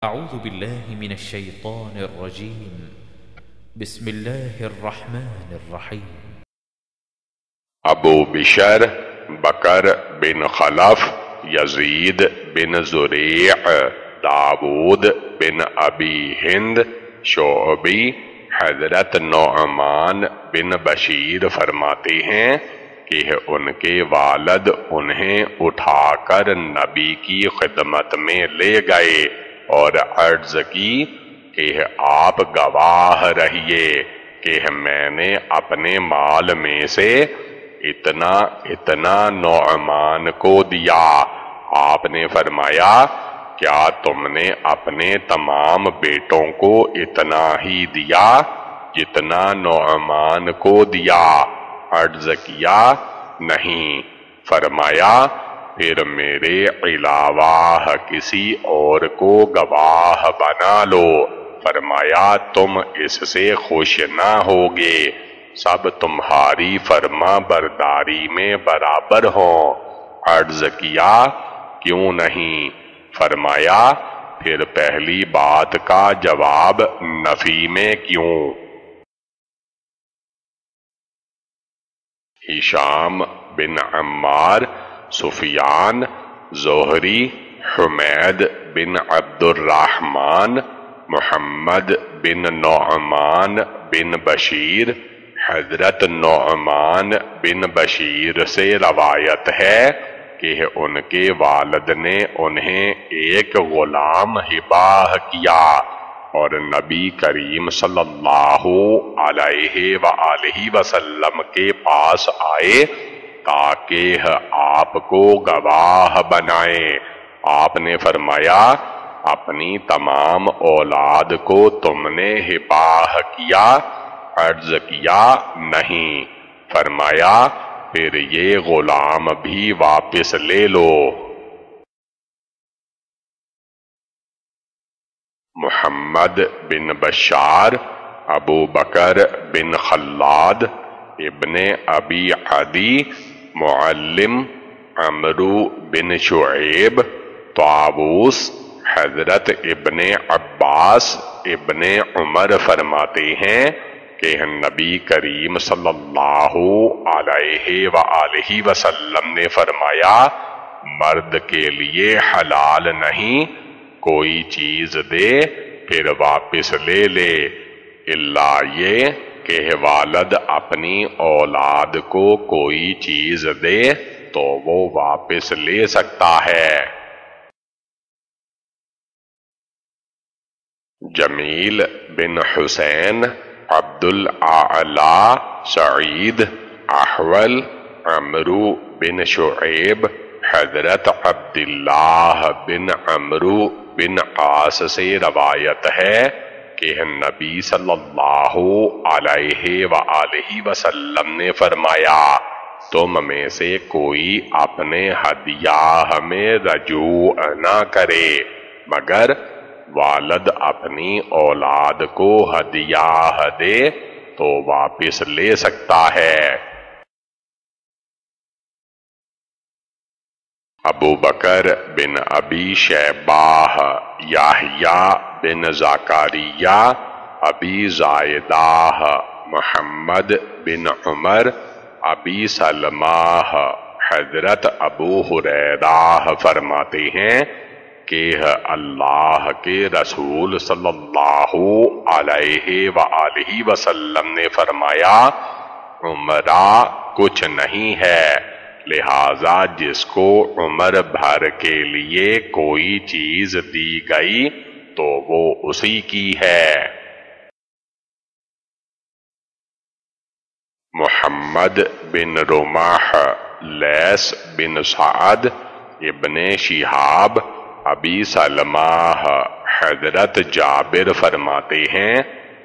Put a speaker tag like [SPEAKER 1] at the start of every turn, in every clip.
[SPEAKER 1] أعوذ بالله من الشيطان الرجيم. بسم الله الرحمن الرحيم.
[SPEAKER 2] ابو بشر بکر بن خلف، یزید بن زریع، داود بن ابی ہند شعبی، حضرت نعمان بن بشیر فرماتے ہیں کہ ان کے والد انہیں اٹھا کر نبی کی خدمت میں لے گئے اور عرض کی کہ آپ گواہ رہیے کہ میں نے اپنے مال میں سے اتنا نعمان کو دیا۔ آپ نے فرمایا کیا تم نے اپنے تمام بیٹوں کو اتنا ہی دیا جتنا نعمان کو دیا؟ عرض کیا نہیں۔ فرمایا پھر میرے علاوہ کسی اور کو گواہ بنا لو۔ فرمایا تم اس سے خوش نہ ہوگے، سب تمہاری فرما برداری میں برابر ہوں۔ عرض کیا کیوں نہیں؟ فرمایا پھر پہلی بات کا جواب نفی میں کیوں؟ ہشام بن عمار، سفیان، زہری، حمید بن عبد الرحمن، محمد بن نعمان بن بشیر، حضرت نعمان بن بشیر سے روایت ہے کہ ان کے والد نے انہیں ایک غلام ہبہ کیا اور نبی کریم صلی اللہ علیہ وآلہ وسلم کے پاس آئے تاکہ آپ کو گواہ بنائیں۔ آپ نے فرمایا اپنی تمام اولاد کو تم نے ہبہ کیا؟ عرض کیا نہیں۔ فرمایا پھر یہ غلام بھی واپس لے لو۔ محمد بن بشار، ابو بکر بن خلاد، ابن ابی عدی، معلم، عمرو بن شعیب، طاووس، حضرت ابن عباس ابن عمر فرماتے ہیں کہ نبی کریم صلی اللہ علیہ وآلہ وسلم نے فرمایا مرد کے لیے حلال نہیں کوئی چیز دے پھر واپس لے لے، الا یہ کہ والد اپنی اولاد کو کوئی چیز دے تو وہ واپس لے سکتا ہے۔ جمیل بن حسین، عبد الاعلی، سعید، احول، عمرو بن شعیب، حضرت عبداللہ بن عمرو بن عاص سے روایت ہے کہ نبی صلی اللہ علیہ وآلہ وسلم نے فرمایا تم میں سے کوئی اپنے ہدیہ میں رجوع نہ کرے مگر والد اپنی اولاد کو ہدیہ دے تو واپس لے سکتا ہے۔ ابو بکر بن ابی شیبہ، یحییٰ بن زکریا، ابی زائدہ، محمد بن عمر، ابی سلمہ، حضرت ابو ہریرہ فرماتے ہیں کہ اللہ کے رسول صلی اللہ علیہ وآلہ وسلم نے فرمایا عمرہ کچھ نہیں ہے، لہذا جس کو عمر بھر کے لیے کوئی چیز دی گئی تو وہ اسی کی ہے۔ محمد بن رمح، لیث بن سعد، ابن شہاب، ابی سلمہ، حضرت جابر فرماتے ہیں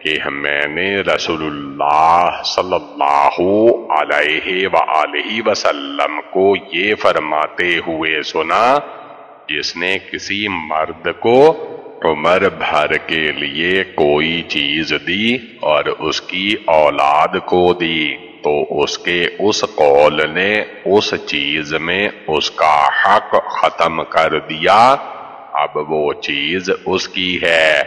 [SPEAKER 2] کہ میں نے رسول اللہ صلی اللہ علیہ وآلہ وسلم کو یہ فرماتے ہوئے سنا جس نے کسی مرد کو عمر بھر کے لیے کوئی چیز دی اور اس کی اولاد کو دی تو اس کے اس قول نے اس چیز میں اس کا حق ختم کر دیا۔ اب وہ چیز اس کی ہے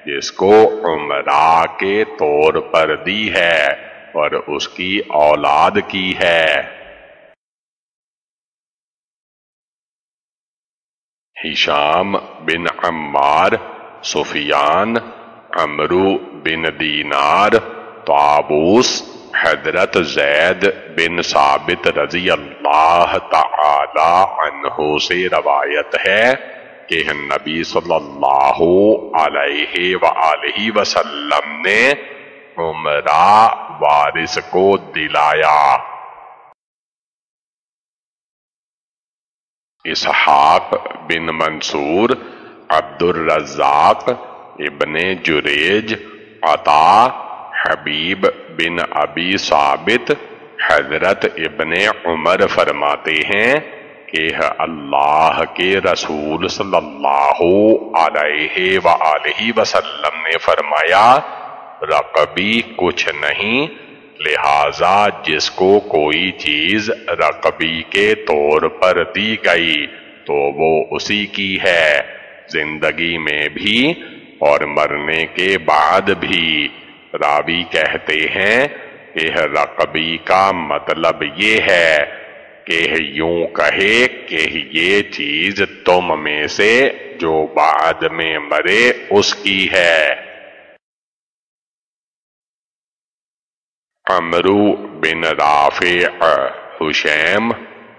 [SPEAKER 2] جس کو عمرہ کے طور پر دی ہے اور اس کی اولاد کی ہے۔ ہشام بن عمار، سفیان، عمرو بن دینار، طاووس، حضرت زید بن ثابت رضی اللہ تعالی عنہ سے روایت ہے کہ نبی صلی اللہ علیہ وآلہ وسلم نے عمرہ وارث کو دلایا۔ اسحاق بن منصور، عبد الرزاق، ابن جریج، عطا، حبیب بن ابی ثابت، حضرت ابن عمر فرماتے ہیں کہ اللہ کے رسول صلی اللہ علیہ وآلہ وسلم نے فرمایا، رقبی کچھ نہیں، لہذا جس کو کوئی چیز رقبی کے طور پر دی گئی تو وہ اسی کی ہے، زندگی میں بھی اور مرنے کے بعد بھی۔ راوی کہتے ہیں کہ رقبی کا مطلب یہ ہے کہ یوں کہے کہ یہ چیز تم میں سے جو بعد میں مرے اس کی ہے۔ عمرو بن رافع، حشیم،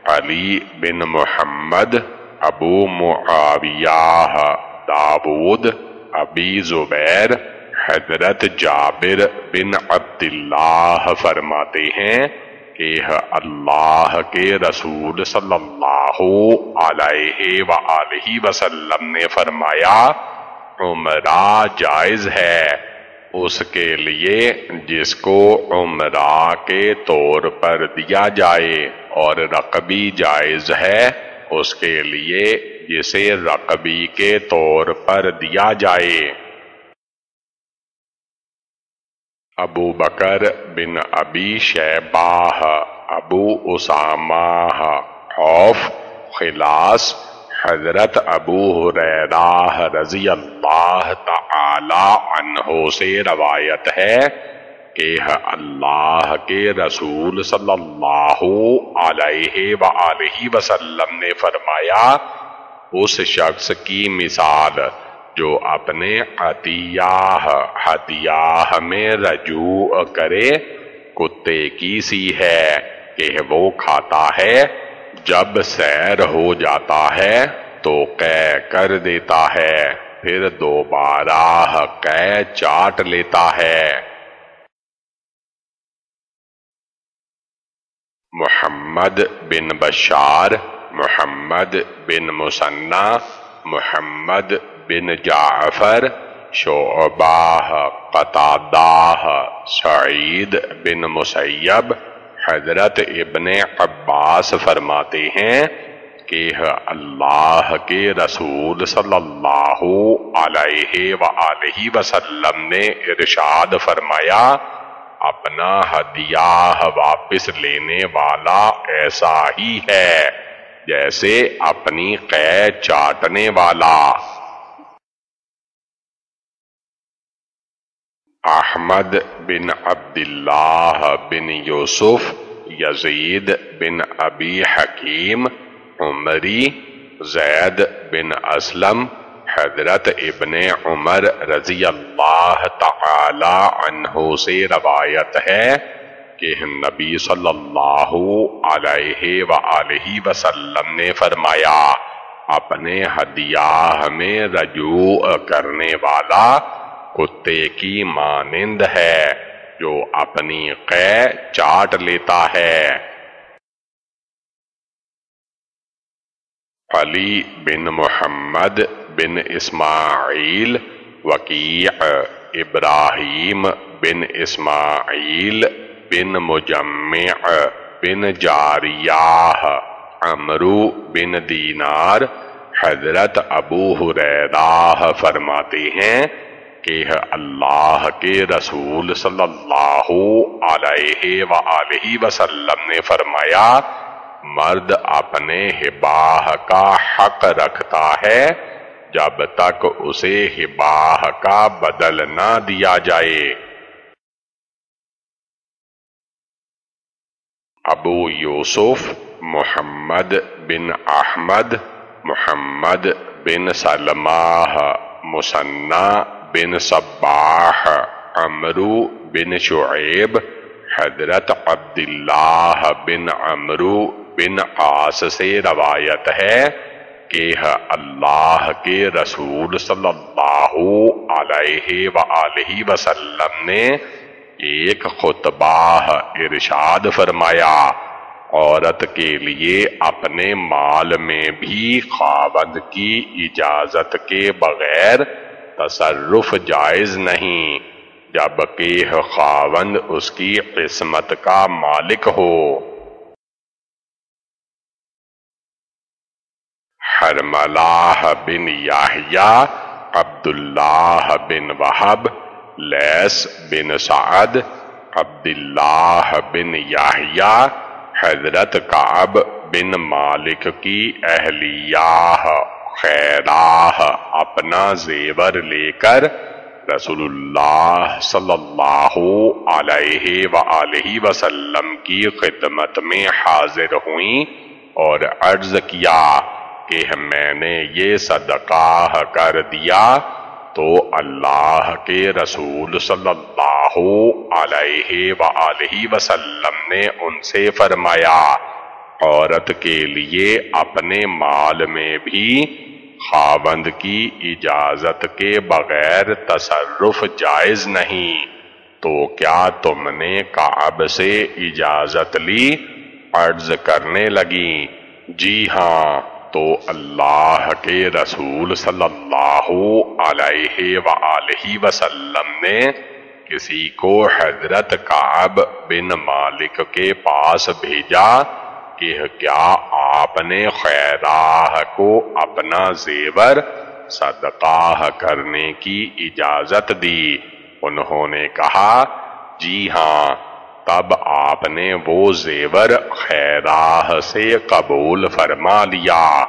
[SPEAKER 2] علی بن محمد، ابو معاویہ، داود، ابی زبیر، حضرت جابر بن عبداللہ فرماتے ہیں کہ اللہ کے رسول صلی اللہ علیہ وآلہ وسلم نے فرمایا، عمرہ جائز ہے اس کے لیے جس کو عمرہ کے طور پر دیا جائے، اور رقبی جائز ہے اس کے لیے جسے رقبی کے طور پر دیا جائے۔ ابو بکر بن ابی شیبہ، ابو اسامہ، عوف، خلاص، حضرت ابو ہریرہ رضی اللہ تعالی عنہ سے روایت ہے کہ اللہ کے رسول صلی اللہ علیہ وآلہ وسلم نے فرمایا، اس شخص کی مثال جو اپنے ہدیہ میں رجوع کرے کتے کی سی ہے کہ وہ کھاتا ہے، جب سیر ہو جاتا ہے تو قے کر دیتا ہے، پھر دوبارہ قے چاٹ لیتا ہے۔ محمد بن بشار، محمد بن مثنی، محمد بن جعفر، شعبہ، قتادہ، سعید بن مسیب، حضرت ابن عباس فرماتے ہیں کہ اللہ کے رسول صلی اللہ علیہ وآلہ وسلم نے ارشاد فرمایا، اپنا ہدیہ واپس لینے والا ایسا ہی ہے جیسے اپنی قے چاٹنے والا۔ احمد بن عبداللہ بن یوسف، یزید بن ابی حکیم، عمری، زید بن اسلم، حضرت ابن عمر رضی اللہ تعالی عنہ سے روایت ہے کہ نبی صلی اللہ علیہ وآلہ وسلم نے فرمایا، اپنے ہدیہ میں رجوع کرنے والا کتے کی مانند ہے جو اپنی قے چاٹ لیتا ہے۔ علی بن محمد بن اسماعیل، وکیع، ابراہیم بن اسماعیل بن مجمع بن جاریہ، عمرو بن دینار، حضرت ابو ہریرہ فرماتے ہیں کہ اللہ کے رسول صلی اللہ علیہ وآلہ وسلم نے فرمایا، مرد اپنے ہباہ کا حق رکھتا ہے جب تک اسے ہبہ کا بدل نہ دیا جائے۔ ابو یوسف محمد بن احمد، محمد بن سلمہ، مثنى بن صباح، عمرو بن شعیب، حضرت عبداللہ بن عمرو بن عاص سے روایت ہے کہ اللہ کے رسول صلی اللہ علیہ وآلہ وسلم نے ایک خطبہ ارشاد فرمایا، عورت کے لیے اپنے مال میں بھی خاوند کی اجازت کے بغیر تصرف جائز نہیں، جبکہ خاوند اس کی قسمت کا مالک ہو۔ حرملہ بن یحییٰ، عبداللہ بن وہب، لیث بن سعد، عبداللہ بن یحییٰ، حضرت کعب بن مالک کی اہلیہ خیراہ اپنا زیور لے کر رسول اللہ صلی اللہ علیہ وآلہ وسلم کی خدمت میں حاضر ہوئیں اور عرض کیا کہ میں نے یہ صدقہ کر دیا، تو اللہ کے رسول صلی اللہ علیہ وآلہ وسلم نے ان سے فرمایا، عورت کے لیے اپنے مال میں بھی خاوند کی اجازت کے بغیر تصرف جائز نہیں، تو کیا تم نے کعب سے اجازت لی؟ عرض کرنے لگی، جی ہاں۔ تو اللہ کے رسول صلی اللہ علیہ وآلہ وسلم نے کسی کو حضرت کعب بن مالک کے پاس بھیجا کہ کیا آپ نے خیراہ کو اپنا زیور صدقہ کرنے کی اجازت دی؟ انہوں نے کہا، جی ہاں۔ تب آپ نے وہ زیور خیراہ سے قبول فرما لیا۔